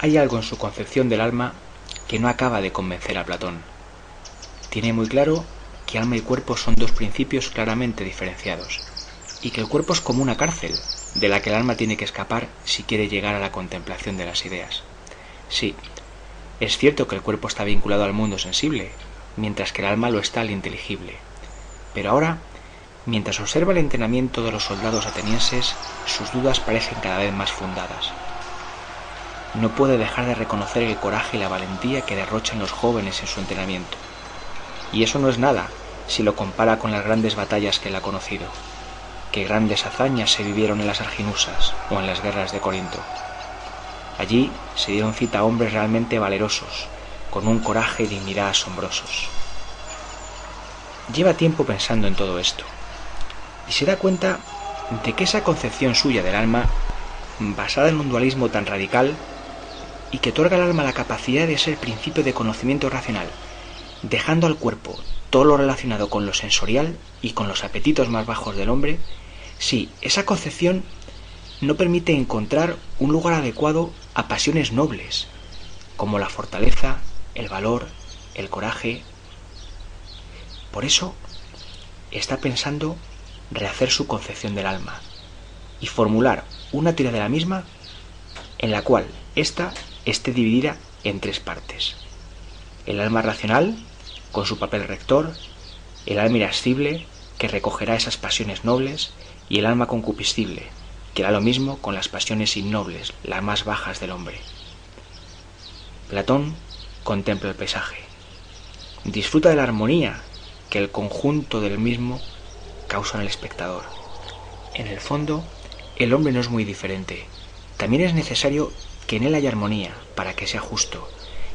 hay algo en su concepción del alma que no acaba de convencer a Platón. Tiene muy claro que alma y cuerpo son dos principios claramente diferenciados, y que el cuerpo es como una cárcel, de la que el alma tiene que escapar si quiere llegar a la contemplación de las ideas. Sí, es cierto que el cuerpo está vinculado al mundo sensible, mientras que el alma lo está al inteligible. Pero ahora, mientras observa el entrenamiento de los soldados atenienses, sus dudas parecen cada vez más fundadas. No puede dejar de reconocer el coraje y la valentía que derrochan los jóvenes en su entrenamiento. Y eso no es nada si lo compara con las grandes batallas que él ha conocido. Qué grandes hazañas se vivieron en las Arginusas o en las guerras de Corinto. Allí se dieron cita a hombres realmente valerosos, con un coraje y dignidad asombrosos. Lleva tiempo pensando en todo esto, y se da cuenta de que esa concepción suya del alma, basada en un dualismo tan radical, y que otorga al alma la capacidad de ser principio de conocimiento racional, dejando al cuerpo todo lo relacionado con lo sensorial y con los apetitos más bajos del hombre, sí, esa concepción no permite encontrar un lugar adecuado a pasiones nobles, como la fortaleza, el valor, el coraje. Por eso está pensando rehacer su concepción del alma y formular una teoría de la misma en la cual ésta esté dividida en tres partes: el alma racional, con su papel rector; el alma irascible, que recogerá esas pasiones nobles; y el alma concupiscible, que hará lo mismo con las pasiones innobles, las más bajas del hombre. Platón contempla el paisaje, disfruta de la armonía que el conjunto del mismo causa en el espectador. En el fondo, el hombre no es muy diferente. También es necesario que en él haya armonía para que sea justo,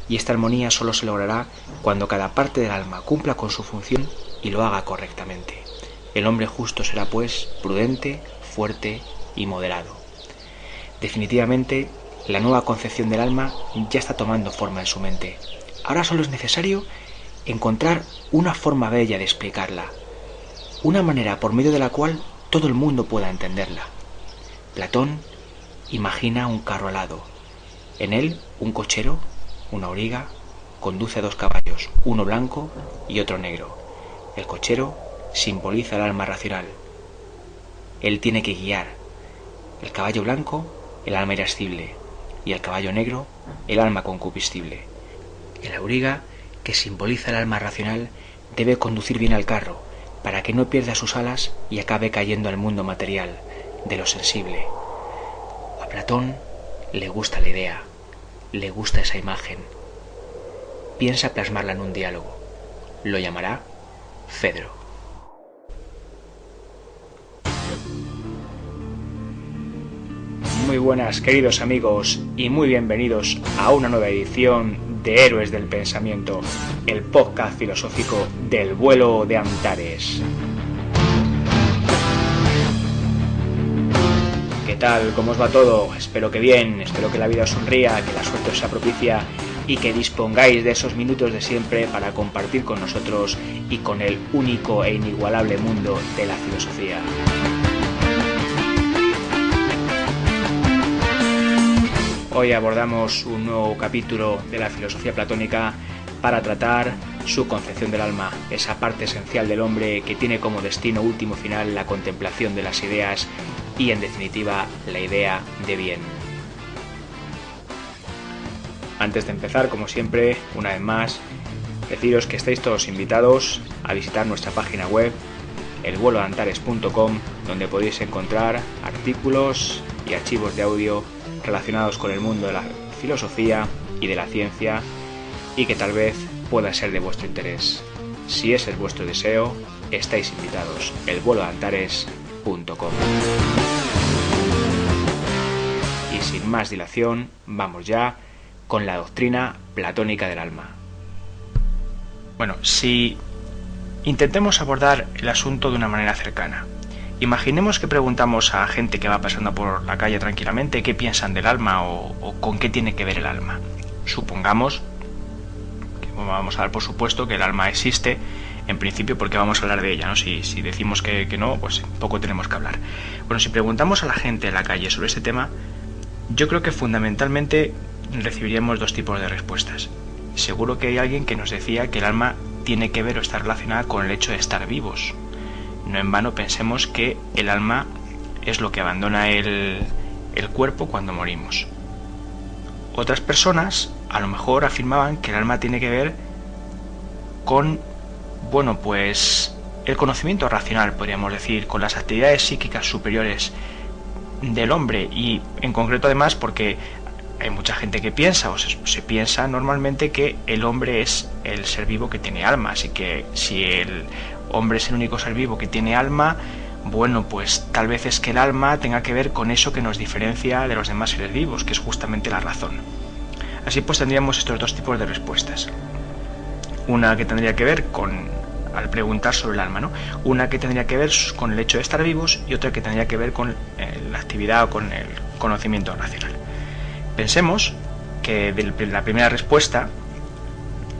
y esta armonía solo se logrará cuando cada parte del alma cumpla con su función y lo haga correctamente. El hombre justo será, pues, prudente, fuerte y moderado. Definitivamente, la nueva concepción del alma ya está tomando forma en su mente. Ahora solo es necesario encontrar una forma bella de explicarla, una manera por medio de la cual todo el mundo pueda entenderla. Platón imagina un carro alado. En él, un cochero, una auriga, conduce a dos caballos, uno blanco y otro negro. El cochero simboliza el alma racional. Él tiene que guiar. El caballo blanco, el alma irascible, y el caballo negro, el alma concupiscible. El auriga, que simboliza el alma racional, debe conducir bien al carro, para que no pierda sus alas y acabe cayendo al mundo material, de lo sensible. A Platón le gusta la idea, le gusta esa imagen. Piensa plasmarla en un diálogo. Lo llamará Fedro. Muy buenas, queridos amigos, y muy bienvenidos a una nueva edición de Héroes del Pensamiento, el podcast filosófico del vuelo de Antares. ¿Qué tal? ¿Cómo os va todo? Espero que bien, espero que la vida os sonría, que la suerte os sea propicia y que dispongáis de esos minutos de siempre para compartir con nosotros y con el único e inigualable mundo de la filosofía. Hoy abordamos un nuevo capítulo de la filosofía platónica para tratar su concepción del alma, esa parte esencial del hombre que tiene como destino último final la contemplación de las ideas y, en definitiva, la idea de bien. Antes de empezar, como siempre, una vez más, deciros que estáis todos invitados a visitar nuestra página web, elvuelodeantares.com, donde podéis encontrar artículos y archivos de audio relacionados con el mundo de la filosofía y de la ciencia y que tal vez pueda ser de vuestro interés. Si ese es vuestro deseo, estáis invitados. elvuelodeantares.com. Y sin más dilación, vamos ya con la doctrina platónica del alma. Bueno, si intentemos abordar el asunto de una manera cercana. Imaginemos que preguntamos a gente que va pasando por la calle tranquilamente qué piensan del alma o con qué tiene que ver el alma. Supongamos que vamos a dar por supuesto que el alma existe, en principio, porque vamos a hablar de ella, ¿no? Si decimos que no, pues poco tenemos que hablar. Bueno, si preguntamos a la gente en la calle sobre este tema, yo creo que fundamentalmente recibiríamos dos tipos de respuestas. Seguro que hay alguien que nos decía que el alma tiene que ver o está relacionada con el hecho de estar vivos. No en vano pensemos que el alma es lo que abandona el cuerpo cuando morimos. Otras personas a lo mejor afirmaban que el alma tiene que ver con, bueno, pues el conocimiento racional, podríamos decir, con las actividades psíquicas superiores del hombre, y en concreto además porque hay mucha gente que piensa, o se piensa normalmente, que el hombre es el ser vivo que tiene alma, así que si el hombre es el único ser vivo que tiene alma, bueno, pues tal vez es que el alma tenga que ver con eso que nos diferencia de los demás seres vivos, que es justamente la razón. Así pues tendríamos estos dos tipos de respuestas. Una que tendría que ver con, al preguntar sobre el alma, ¿no? Una que tendría que ver con el hecho de estar vivos y otra que tendría que ver con la actividad o con el conocimiento racional. Pensemos que de la primera respuesta,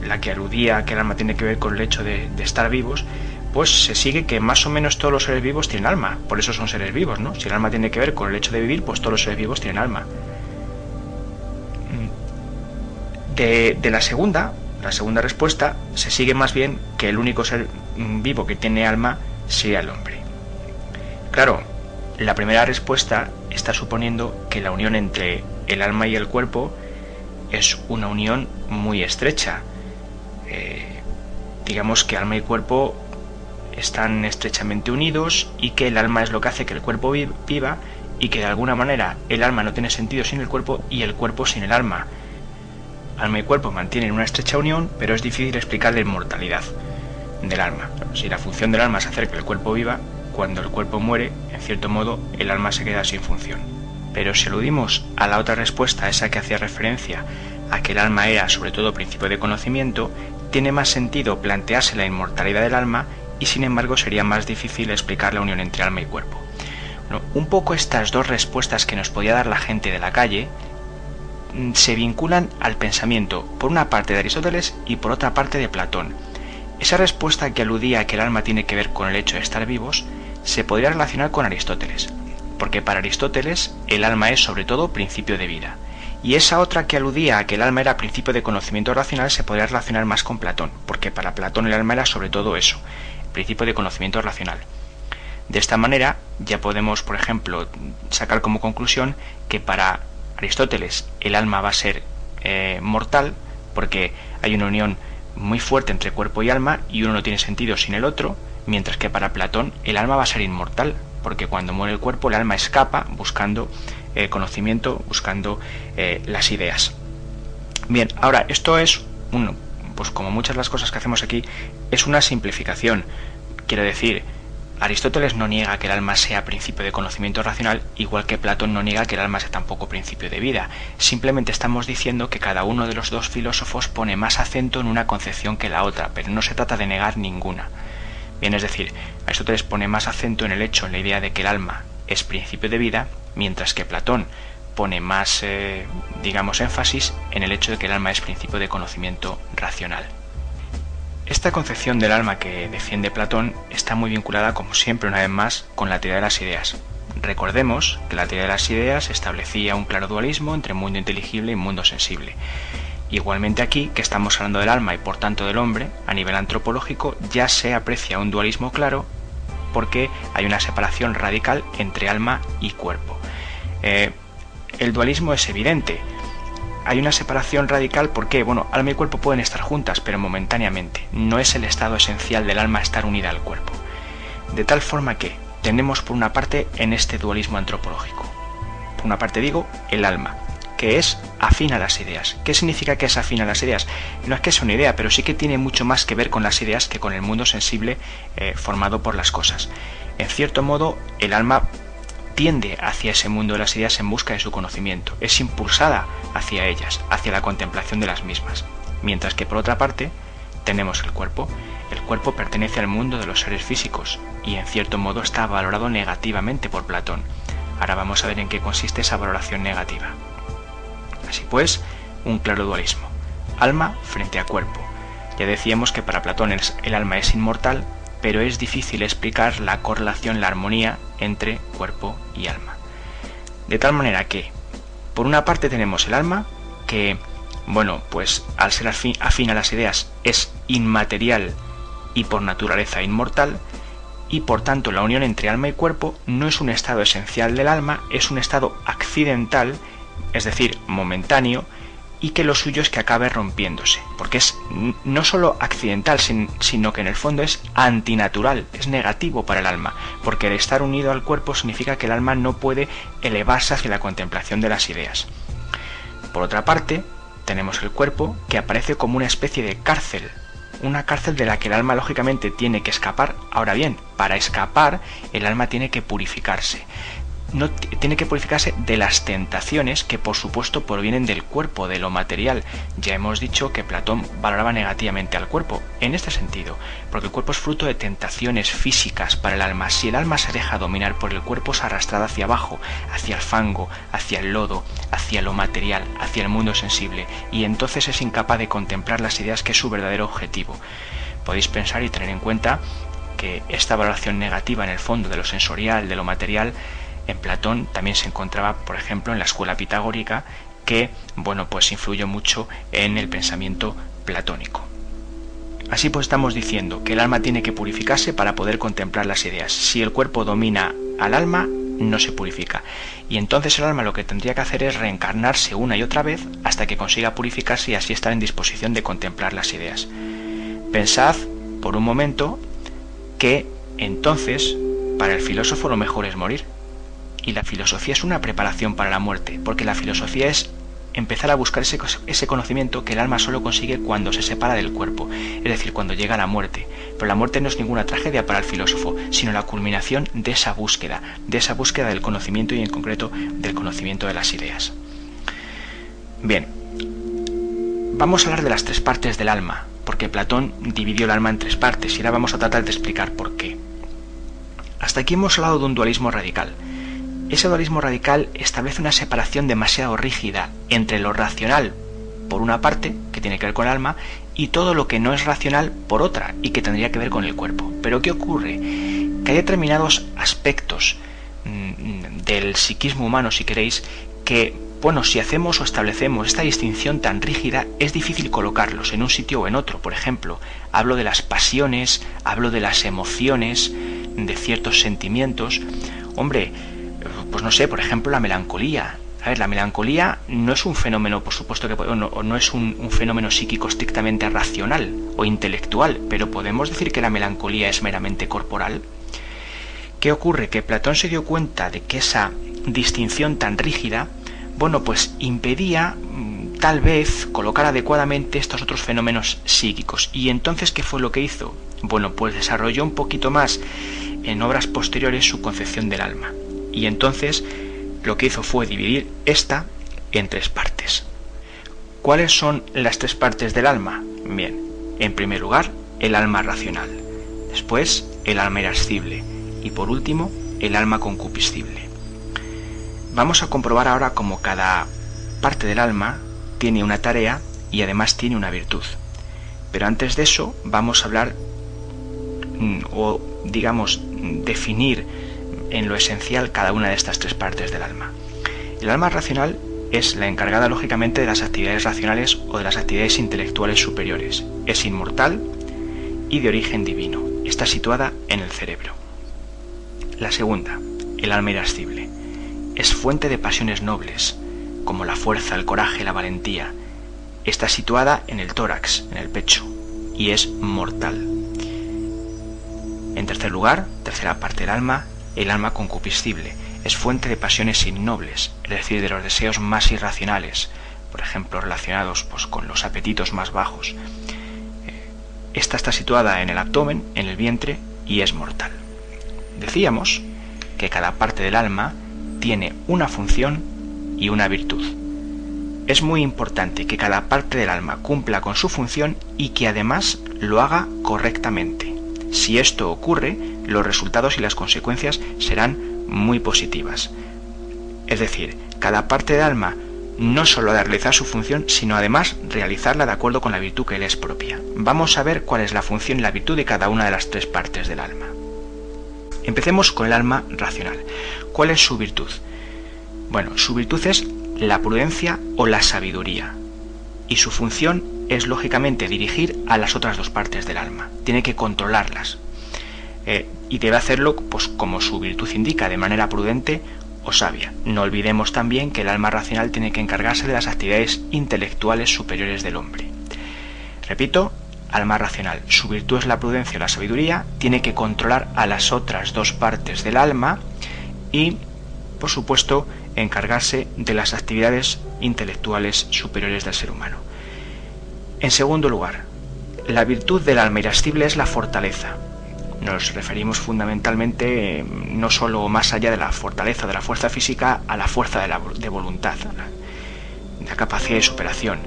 la que aludía a que el alma tiene que ver con el hecho de estar vivos, pues se sigue que más o menos todos los seres vivos tienen alma, por eso son seres vivos, ¿no? Si el alma tiene que ver con el hecho de vivir, pues todos los seres vivos tienen alma. De la segunda respuesta, se sigue más bien que el único ser vivo que tiene alma sería el hombre. Claro, la primera respuesta está suponiendo que la unión entre el alma y el cuerpo es una unión muy estrecha. Digamos que alma y cuerpo están estrechamente unidos y que el alma es lo que hace que el cuerpo viva, y que de alguna manera el alma no tiene sentido sin el cuerpo y el cuerpo sin el alma. Alma y cuerpo mantienen una estrecha unión, pero es difícil explicar la inmortalidad del alma. Si la función del alma es hacer que el cuerpo viva, cuando el cuerpo muere, en cierto modo, el alma se queda sin función. Pero si aludimos a la otra respuesta, esa que hacía referencia a que el alma era sobre todo principio de conocimiento, tiene más sentido plantearse la inmortalidad del alma, y sin embargo sería más difícil explicar la unión entre alma y cuerpo. Bueno, un poco estas dos respuestas que nos podía dar la gente de la calle se vinculan al pensamiento, por una parte de Aristóteles y por otra parte de Platón. Esa respuesta que aludía a que el alma tiene que ver con el hecho de estar vivos se podría relacionar con Aristóteles, porque para Aristóteles el alma es sobre todo principio de vida. Y esa otra que aludía a que el alma era principio de conocimiento racional se podría relacionar más con Platón, porque para Platón el alma era sobre todo eso, principio de conocimiento racional. De esta manera ya podemos, por ejemplo, sacar como conclusión que para Aristóteles el alma va a ser mortal, porque hay una unión muy fuerte entre cuerpo y alma y uno no tiene sentido sin el otro, mientras que para Platón el alma va a ser inmortal, porque cuando muere el cuerpo el alma escapa buscando conocimiento, buscando las ideas. Bien, ahora esto es pues como muchas de las cosas que hacemos aquí, es una simplificación. Quiero decir, Aristóteles no niega que el alma sea principio de conocimiento racional, igual que Platón no niega que el alma sea tampoco principio de vida. Simplemente estamos diciendo que cada uno de los dos filósofos pone más acento en una concepción que la otra, pero no se trata de negar ninguna. Bien, es decir, Aristóteles pone más acento en el hecho, en la idea de que el alma es principio de vida, mientras que Platón pone más, énfasis en el hecho de que el alma es principio de conocimiento racional. Esta concepción del alma que defiende Platón está muy vinculada, como siempre, una vez más, con la teoría de las ideas. Recordemos que la teoría de las ideas establecía un claro dualismo entre mundo inteligible y mundo sensible. Igualmente aquí, que estamos hablando del alma y por tanto del hombre, a nivel antropológico ya se aprecia un dualismo claro, porque hay una separación radical entre alma y cuerpo. El dualismo es evidente. Hay una separación radical porque, alma y cuerpo pueden estar juntas, pero momentáneamente. No es el estado esencial del alma estar unida al cuerpo. De tal forma que tenemos por una parte en este dualismo antropológico. Por una parte digo, el alma, que es afín a las ideas. ¿Qué significa que es afín a las ideas? No es que sea una idea, pero sí que tiene mucho más que ver con las ideas que con el mundo sensible formado por las cosas. En cierto modo, el alma tiende hacia ese mundo de las ideas en busca de su conocimiento, es impulsada hacia ellas, hacia la contemplación de las mismas. Mientras que por otra parte tenemos el cuerpo. El cuerpo pertenece al mundo de los seres físicos y en cierto modo está valorado negativamente por Platón. Ahora vamos a ver en qué consiste esa valoración negativa. Así pues, un claro dualismo. Alma frente a cuerpo. Ya decíamos que para Platón el alma es inmortal, pero es difícil explicar la correlación, la armonía entre cuerpo y alma. De tal manera que, por una parte tenemos el alma, que, bueno, pues al ser afín a las ideas es inmaterial y por naturaleza inmortal, y por tanto la unión entre alma y cuerpo no es un estado esencial del alma, es un estado accidental, es decir, momentáneo, y que lo suyo es que acabe rompiéndose, porque es no solo accidental, sino que en el fondo es antinatural, es negativo para el alma, porque el estar unido al cuerpo significa que el alma no puede elevarse hacia la contemplación de las ideas. Por otra parte, tenemos el cuerpo, que aparece como una especie de cárcel, una cárcel de la que el alma lógicamente tiene que escapar. Ahora bien, para escapar el alma tiene que purificarse. No tiene que purificarse de las tentaciones que por supuesto provienen del cuerpo, de lo material. Ya hemos dicho que Platón valoraba negativamente al cuerpo en este sentido, porque el cuerpo es fruto de tentaciones físicas para el alma. Si el alma se deja dominar por el cuerpo, es arrastrada hacia abajo, hacia el fango, hacia el lodo, hacia lo material, hacia el mundo sensible, y entonces es incapaz de contemplar las ideas, que es su verdadero objetivo. Podéis pensar y tener en cuenta que esta valoración negativa en el fondo de lo sensorial, de lo material, en Platón también se encontraba, por ejemplo, en la escuela pitagórica, que, bueno, pues influyó mucho en el pensamiento platónico. Así pues estamos diciendo que el alma tiene que purificarse para poder contemplar las ideas. Si el cuerpo domina al alma, no se purifica. Y entonces el alma lo que tendría que hacer es reencarnarse una y otra vez hasta que consiga purificarse y así estar en disposición de contemplar las ideas. Pensad por un momento que entonces para el filósofo lo mejor es morir. Y la filosofía es una preparación para la muerte, porque la filosofía es empezar a buscar ese conocimiento que el alma solo consigue cuando se separa del cuerpo, es decir, cuando llega la muerte. Pero la muerte no es ninguna tragedia para el filósofo, sino la culminación de esa búsqueda del conocimiento y en concreto del conocimiento de las ideas. Bien, vamos a hablar de las tres partes del alma, porque Platón dividió el alma en tres partes y ahora vamos a tratar de explicar por qué. Hasta aquí hemos hablado de un dualismo radical. Ese dualismo radical establece una separación demasiado rígida entre lo racional, por una parte, que tiene que ver con el alma, y todo lo que no es racional, por otra, y que tendría que ver con el cuerpo. Pero ¿qué ocurre? Que hay determinados aspectos del psiquismo humano, si queréis, que, bueno, si hacemos o establecemos esta distinción tan rígida, es difícil colocarlos en un sitio o en otro. Por ejemplo, hablo de las pasiones, hablo de las emociones, de ciertos sentimientos. Hombre, pues no sé, por ejemplo, la melancolía. A ver, la melancolía no es un fenómeno, por supuesto que no es un fenómeno psíquico estrictamente racional o intelectual, pero podemos decir que la melancolía es meramente corporal. ¿Qué ocurre? Que Platón se dio cuenta de que esa distinción tan rígida, bueno, pues impedía tal vez colocar adecuadamente estos otros fenómenos psíquicos. ¿Y entonces qué fue lo que hizo? Bueno, pues desarrolló un poquito más en obras posteriores su concepción del alma. Y entonces lo que hizo fue dividir esta en tres partes. ¿Cuáles son las tres partes del alma? Bien, en primer lugar, el alma racional. Después, el alma irascible. Y por último, el alma concupiscible. Vamos a comprobar ahora cómo cada parte del alma tiene una tarea y además tiene una virtud. Pero antes de eso vamos a hablar o digamos definir en lo esencial cada una de estas tres partes del alma. El alma racional es la encargada lógicamente de las actividades racionales o de las actividades intelectuales superiores. Es inmortal y de origen divino. Está situada en el cerebro. La segunda, el alma irascible, es fuente de pasiones nobles, como la fuerza, el coraje, la valentía. Está situada en el tórax, en el pecho, y es mortal. En tercer lugar, tercera parte del alma, el alma concupiscible, es fuente de pasiones innobles, es decir, de los deseos más irracionales, por ejemplo, relacionados pues, con los apetitos más bajos. Esta está situada en el abdomen, en el vientre, y es mortal. Decíamos que cada parte del alma tiene una función y una virtud. Es muy importante que cada parte del alma cumpla con su función y que además lo haga correctamente. Si esto ocurre, los resultados y las consecuencias serán muy positivas. Es decir, cada parte del alma no solo ha de realizar su función, sino además realizarla de acuerdo con la virtud que le es propia. Vamos a ver cuál es la función y la virtud de cada una de las tres partes del alma. Empecemos con el alma racional. ¿Cuál es su virtud? Bueno, su virtud es la prudencia o la sabiduría. Y su función es lógicamente dirigir a las otras dos partes del alma. Tiene que controlarlas. Y debe hacerlo, pues, como su virtud indica, de manera prudente o sabia. No olvidemos también que el alma racional tiene que encargarse de las actividades intelectuales superiores del hombre. Repito, alma racional, su virtud es la prudencia o la sabiduría, tiene que controlar a las otras dos partes del alma y, por supuesto, encargarse de las actividades intelectuales superiores del ser humano. En segundo lugar, la virtud del alma irascible es la fortaleza. Nos referimos fundamentalmente, no solo más allá de la fortaleza de la fuerza física, a la fuerza de voluntad, la capacidad de superación.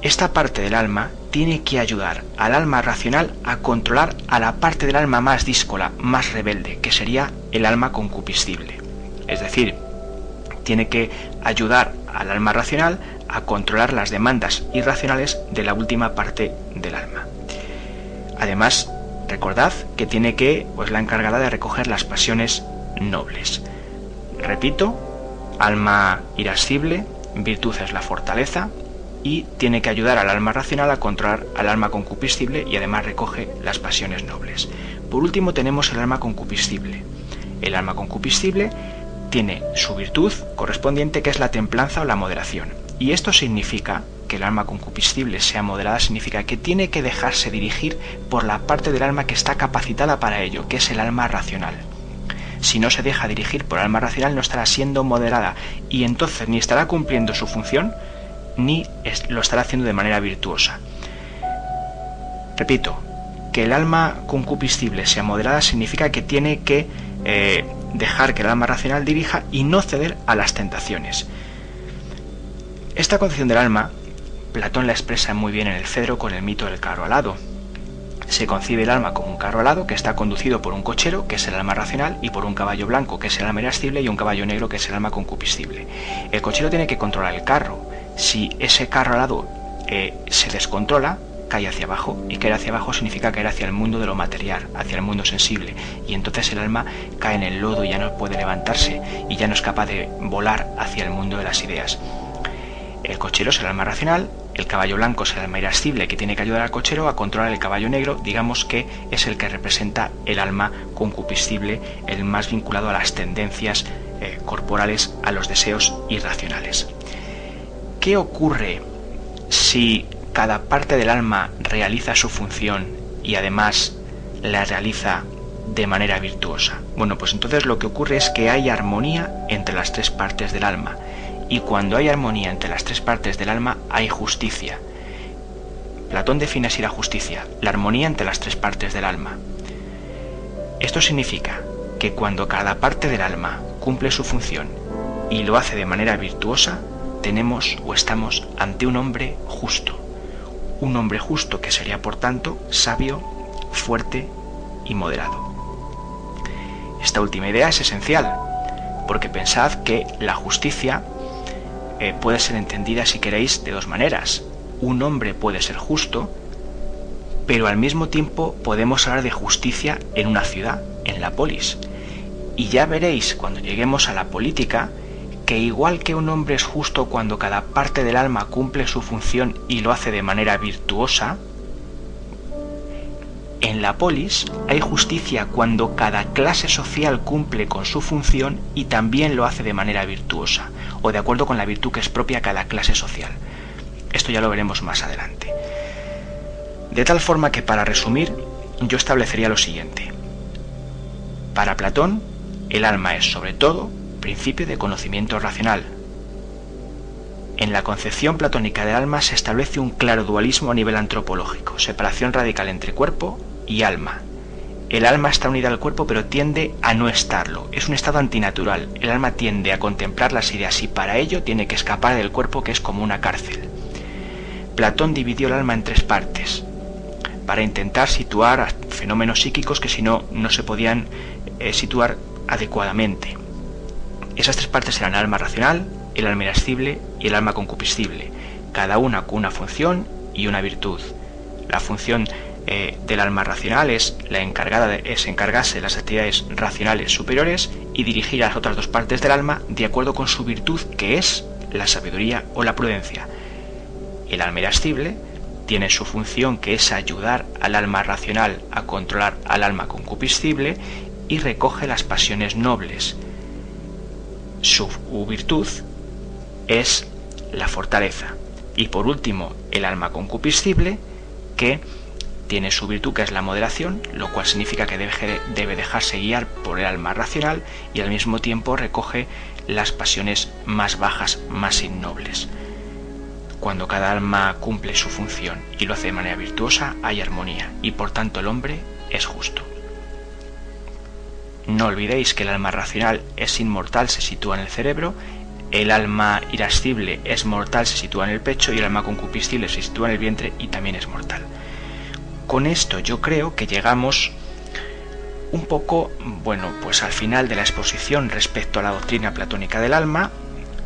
Esta parte del alma tiene que ayudar al alma racional a controlar a la parte del alma más díscola, más rebelde, que sería el alma concupiscible. Es decir, tiene que ayudar al alma racional a controlar las demandas irracionales de la última parte del alma. Además, recordad que tiene que, pues, la encargada de recoger las pasiones nobles. Repito, alma irascible, virtud es la fortaleza, y tiene que ayudar al alma racional a controlar al alma concupiscible y además recoge las pasiones nobles. Por último tenemos el alma concupiscible. El alma concupiscible tiene su virtud correspondiente, que es la templanza o la moderación. Y esto significa que el alma concupiscible sea moderada, significa que tiene que dejarse dirigir por la parte del alma que está capacitada para ello, que es el alma racional. Si no se deja dirigir por el alma racional, no estará siendo moderada y entonces ni estará cumpliendo su función ni lo estará haciendo de manera virtuosa. Repito, que el alma concupiscible sea moderada significa que tiene que dejar que el alma racional dirija y no ceder a las tentaciones. Esta concepción del alma, Platón la expresa muy bien en el Fedro con el mito del carro alado. Se concibe el alma como un carro alado que está conducido por un cochero, que es el alma racional, y por un caballo blanco, que es el alma irascible, y un caballo negro, que es el alma concupiscible. El cochero tiene que controlar el carro. Si ese carro alado se descontrola, cae hacia abajo, y caer hacia abajo significa caer hacia el mundo de lo material, hacia el mundo sensible, y entonces el alma cae en el lodo y ya no puede levantarse, y ya no es capaz de volar hacia el mundo de las ideas. El cochero es el alma racional, el caballo blanco es el alma irascible que tiene que ayudar al cochero a controlar el caballo negro, digamos que es el que representa el alma concupiscible, el más vinculado a las tendencias corporales, a los deseos irracionales. ¿Qué ocurre si cada parte del alma realiza su función y además la realiza de manera virtuosa? Bueno, pues entonces lo que ocurre es que hay armonía entre las tres partes del alma. Y cuando hay armonía entre las tres partes del alma, hay justicia. Platón define así la justicia, la armonía entre las tres partes del alma. Esto significa que cuando cada parte del alma cumple su función y lo hace de manera virtuosa, tenemos o estamos ante un hombre justo. Un hombre justo que sería, por tanto, sabio, fuerte y moderado. Esta última idea es esencial, porque pensad que la justicia puede ser entendida, si queréis, de dos maneras. Un hombre puede ser justo, pero al mismo tiempo podemos hablar de justicia en una ciudad, en la polis. Y ya veréis cuando lleguemos a la política que igual que un hombre es justo cuando cada parte del alma cumple su función y lo hace de manera virtuosa, en la polis hay justicia cuando cada clase social cumple con su función y también lo hace de manera virtuosa, o de acuerdo con la virtud que es propia a cada clase social. Esto ya lo veremos más adelante. De tal forma que, para resumir, yo establecería lo siguiente. Para Platón, el alma es, sobre todo, principio de conocimiento racional. En la concepción platónica del alma se establece un claro dualismo a nivel antropológico, separación radical entre cuerpo y alma. El alma está unida al cuerpo, pero tiende a no estarlo. Es un estado antinatural. El alma tiende a contemplar las ideas y para ello tiene que escapar del cuerpo, que es como una cárcel. Platón dividió el alma en tres partes para intentar situar fenómenos psíquicos que si no, no se podían situar adecuadamente. Esas tres partes eran el alma racional, el alma irascible y el alma concupiscible, cada una con una función y una virtud. La función del alma racional es encargarse de las actividades racionales superiores y dirigir a las otras dos partes del alma de acuerdo con su virtud, que es la sabiduría o la prudencia. El alma irascible tiene su función, que es ayudar al alma racional a controlar al alma concupiscible, y recoge las pasiones nobles. Su virtud es la fortaleza. Y por último, el alma concupiscible, que tiene su virtud, que es la moderación, lo cual significa que debe dejarse guiar por el alma racional, y al mismo tiempo recoge las pasiones más bajas, más innobles. Cuando cada alma cumple su función y lo hace de manera virtuosa, hay armonía, y por tanto el hombre es justo. No olvidéis que el alma racional es inmortal, se sitúa en el cerebro; el alma irascible es mortal, se sitúa en el pecho; y el alma concupiscible se sitúa en el vientre y también es mortal. Con esto yo creo que llegamos un poco, pues al final de la exposición respecto a la doctrina platónica del alma.